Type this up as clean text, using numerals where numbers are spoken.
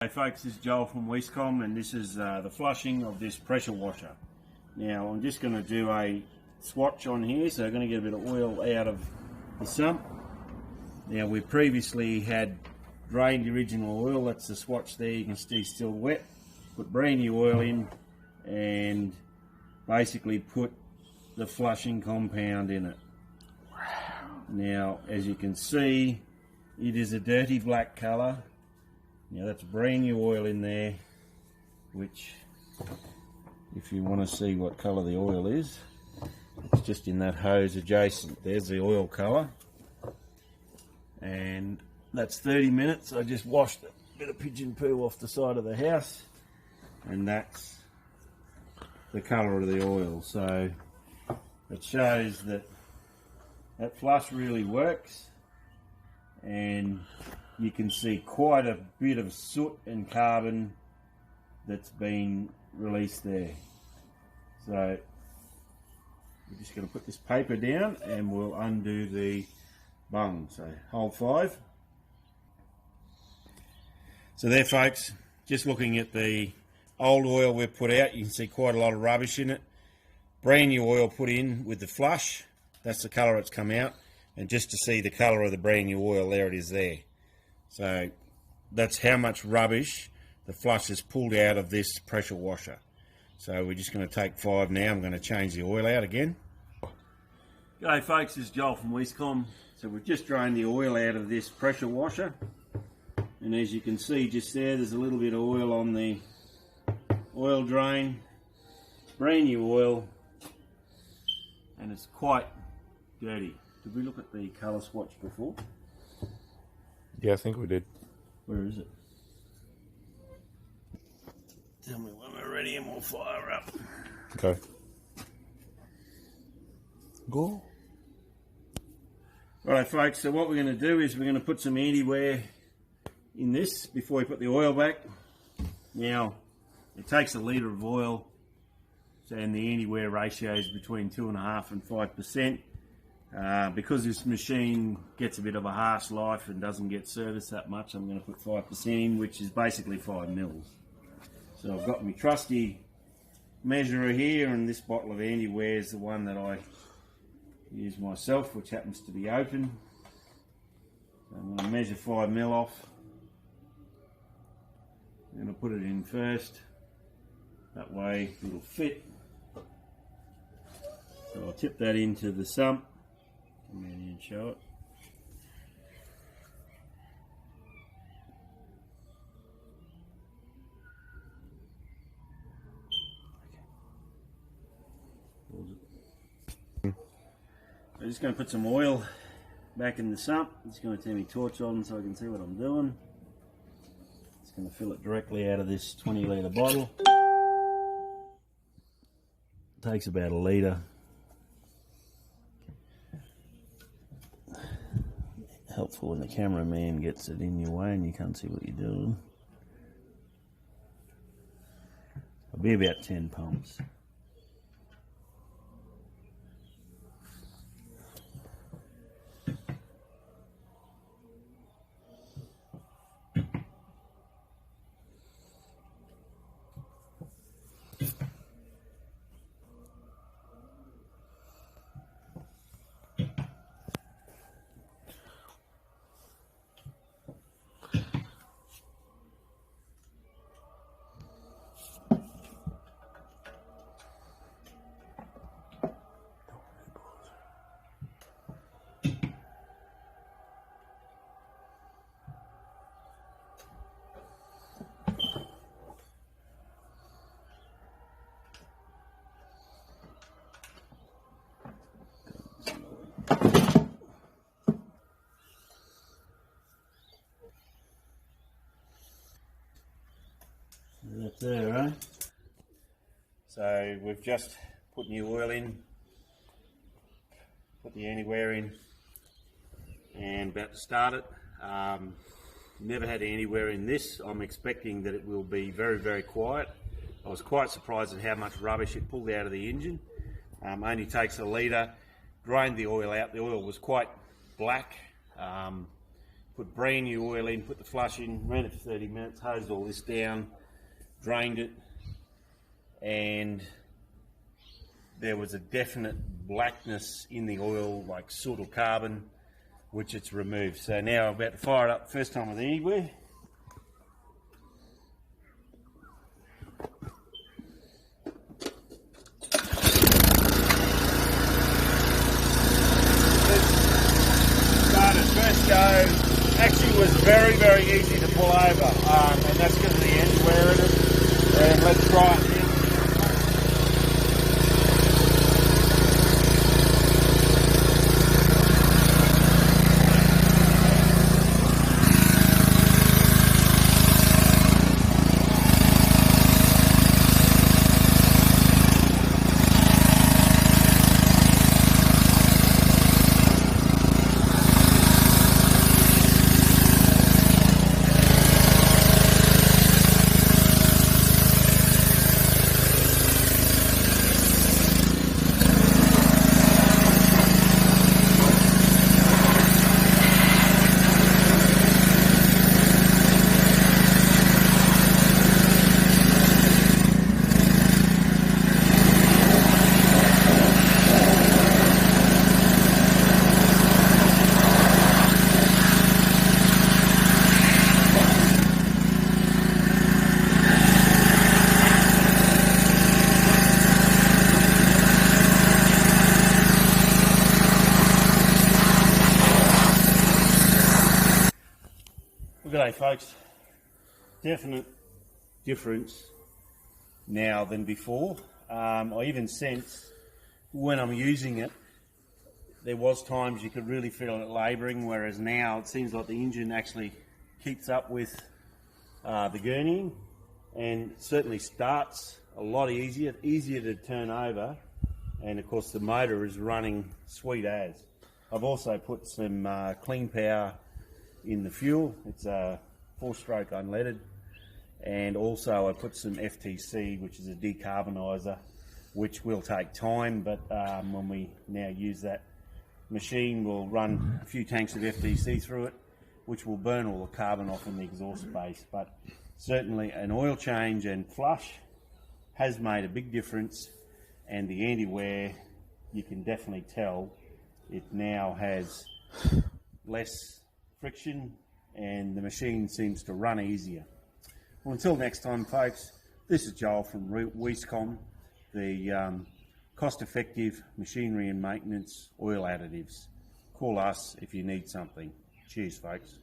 Hey folks, this is Joel from Westcom, and this is the flushing of this pressure washer. Now I'm just going to do a swatch on here, so I'm going to get a bit of oil out of the sump. Now we previously had drained the original oil, that's the swatch there, you can see still wet. Put brand new oil in and basically put the flushing compound in it. Now as you can see, it is a dirty black colour. Now that's brand new oil in there, which, if you want to see what colour the oil is, it's just in that hose adjacent. There's the oil colour. And that's 30 minutes. I just washed a bit of pigeon poo off the side of the house, and that's the colour of the oil. So it shows that that flush really works, and you can see quite a bit of soot and carbon that's been released there. So we're just going to put this paper down and we'll undo the bung. So hold 5. So there folks, just looking at the old oil we've put out, you can see quite a lot of rubbish in it. Brand new oil put in with the flush, that's the colour it's come out. And just to see the colour of the brand new oil, there it is there. So that's how much rubbish the flush has pulled out of this pressure washer. So we're just going to take 5 now. I'm going to change the oil out again. G'day folks, this is Joel from Westcom. So we've just drained the oil out of this pressure washer. And as you can see just there's a little bit of oil on the oil drain. Brand new oil. And it's quite dirty. Did we look at the colour swatch before? Yeah, I think we did. Where is it? Tell me when we're ready and we'll fire up. Okay. Go. Alright folks, so what we're going to do is we're going to put some anti-wear in this before we put the oil back. Now, it takes a litre of oil, and the anti-wear ratio is between 2.5% and 5%. Because this machine gets a bit of a harsh life and doesn't get serviced that much, I'm going to put 5% in, which is basically 5 mils. So I've got my trusty measurer here, and this bottle of AntiwearNEW1 is the one that I use myself, which happens to be open. So I'm going to measure 5 mil off. I'm going to put it in first, that way it'll fit. So I'll tip that into the sump. Come in here and show it. I'm just going to put some oil back in the sump. I'm just going to turn my torch on so I can see what I'm doing. Just going to fill it directly out of this 20 litre bottle. It takes about a litre. Helpful when the cameraman gets it in your way and you can't see what you're doing. It'll be about 10 pumps. That's there, right? So we've just put new oil in, put the AntiwearNEW1 in, and about to start it. Never had AntiwearNEW1 in this. I'm expecting that it will be very, very quiet. I was quite surprised at how much rubbish it pulled out of the engine. Only takes a litre. Drained the oil out. The oil was quite black. put brand new oil in, put the flush in, ran it for 30 minutes, hosed all this down, drained it, and there was a definite blackness in the oil, like soot or carbon, which it's removed. So now I'm about to fire it up first time with AntiwearNEW. First go actually was very, very easy to pull over, and that's because of the AntiwearNEW in it. And let's try it now. Good day, folks. Definite difference now than before. I even sense when I'm using it, there was times you could really feel it labouring, whereas now it seems like the engine actually keeps up with the gurneying, and certainly starts a lot easier to turn over, and of course the motor is running sweet as. I've also put some clean power in the fuel. It's a 4-stroke unleaded, and also I put some FTC, which is a decarboniser, which will take time, but when we now use that machine, we'll run a few tanks of FTC through it, which will burn all the carbon off in the exhaust space. But certainly an oil change and flush has made a big difference, and the AntiwearNEW, you can definitely tell it now has less friction and the machine seems to run easier. Well, until next time, folks, this is Joel from Wiescom, the cost-effective machinery and maintenance oil additives. Call us if you need something. Cheers, folks.